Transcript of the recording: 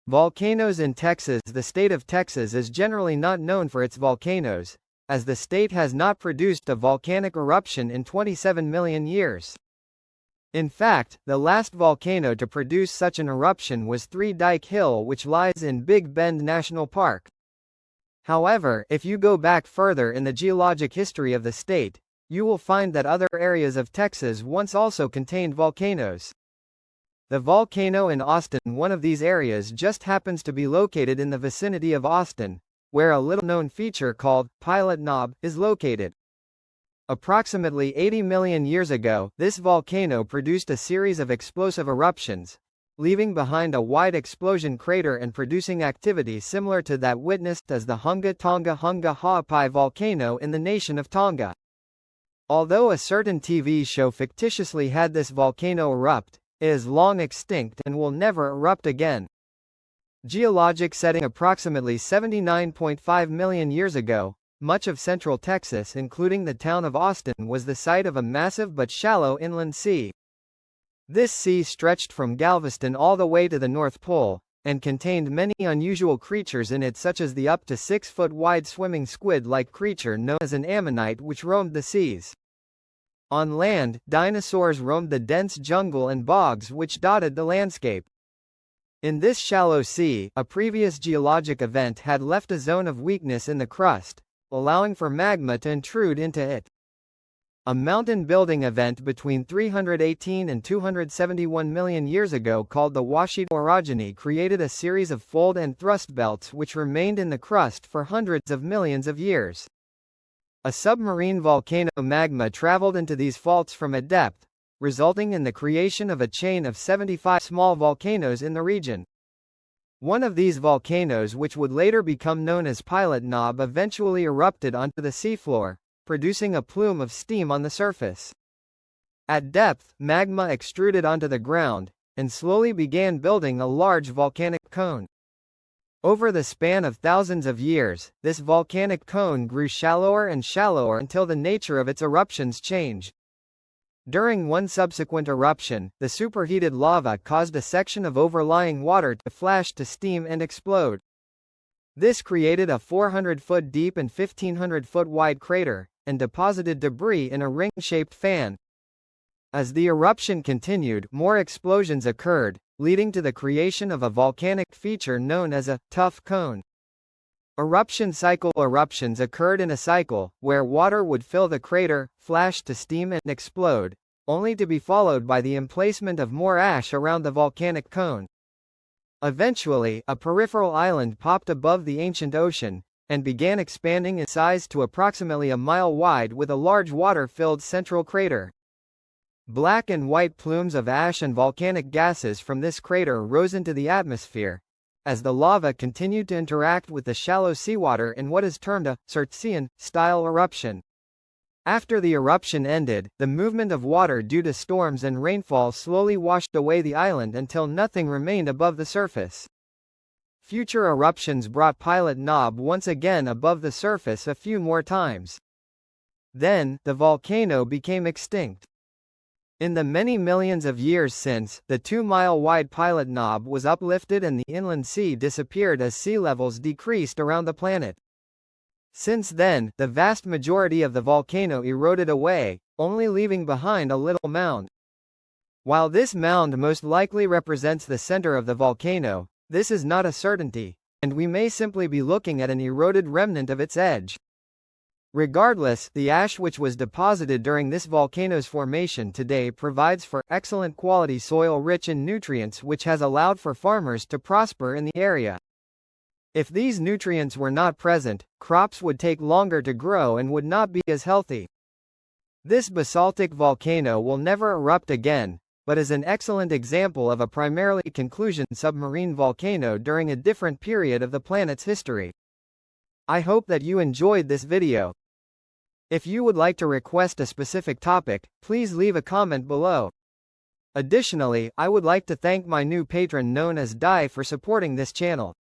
Volcanoes in Texas. The state of Texas is generally not known for its volcanoes, as the state has not produced a volcanic eruption in 27 million years. In fact, the last volcano to produce such an eruption was Three Dike Hill, which lies in Big Bend National Park. However, if you go back further in the geologic history of the state, you will find that other areas of Texas once also contained volcanoes. The volcano in Austin, one of these areas, just happens to be located in the vicinity of Austin, where a little-known feature called Pilot Knob is located. Approximately 80 million years ago, this volcano produced a series of explosive eruptions, leaving behind a wide explosion crater and producing activity similar to that witnessed as the Hunga Tonga Hunga Ha'apai volcano in the nation of Tonga. Although a certain TV show fictitiously had this volcano erupt, it is long extinct and will never erupt again. Geologic setting: approximately 79.5 million years ago, much of central Texas, including the town of Austin, was the site of a massive but shallow inland sea. This sea stretched from Galveston all the way to the North Pole, and contained many unusual creatures in it, such as the up to 6-foot wide swimming squid-like creature known as an ammonite, which roamed the seas. On land, dinosaurs roamed the dense jungle and bogs which dotted the landscape. In this shallow sea, a previous geologic event had left a zone of weakness in the crust, allowing for magma to intrude into it. A mountain-building event between 318 and 271 million years ago called the Ouachita orogeny created a series of fold and thrust belts which remained in the crust for hundreds of millions of years. A submarine volcano magma traveled into these faults from a depth, resulting in the creation of a chain of 75 small volcanoes in the region. One of these volcanoes, which would later become known as Pilot Knob, eventually erupted onto the seafloor, producing a plume of steam on the surface. At depth, magma extruded onto the ground, and slowly began building a large volcanic cone. Over the span of thousands of years, this volcanic cone grew shallower and shallower until the nature of its eruptions changed. During one subsequent eruption, the superheated lava caused a section of overlying water to flash to steam and explode. This created a 400-foot deep and 1,500-foot wide crater, and deposited debris in a ring-shaped fan. As the eruption continued, more explosions occurred, leading to the creation of a volcanic feature known as a tuff cone. Eruption cycle: eruptions occurred in a cycle, where water would fill the crater, flash to steam and explode, only to be followed by the emplacement of more ash around the volcanic cone. Eventually, a peripheral island popped above the ancient ocean, and began expanding in size to approximately a mile wide with a large water-filled central crater. Black and white plumes of ash and volcanic gases from this crater rose into the atmosphere, as the lava continued to interact with the shallow seawater in what is termed a Circean-style eruption. After the eruption ended, the movement of water due to storms and rainfall slowly washed away the island until nothing remained above the surface. Future eruptions brought Pilot Knob once again above the surface a few more times. Then, the volcano became extinct. In the many millions of years since, the 2-mile-wide Pilot Knob was uplifted and the inland sea disappeared as sea levels decreased around the planet. Since then, the vast majority of the volcano eroded away, only leaving behind a little mound. While this mound most likely represents the center of the volcano, this is not a certainty, and we may simply be looking at an eroded remnant of its edge. Regardless, the ash which was deposited during this volcano's formation today provides for excellent quality soil rich in nutrients, which has allowed for farmers to prosper in the area. If these nutrients were not present, crops would take longer to grow and would not be as healthy. This basaltic volcano will never erupt again, but is an excellent example of a primarily conclusion submarine volcano during a different period of the planet's history. I hope that you enjoyed this video. If you would like to request a specific topic, please leave a comment below. Additionally, I would like to thank my new patron known as Dai for supporting this channel.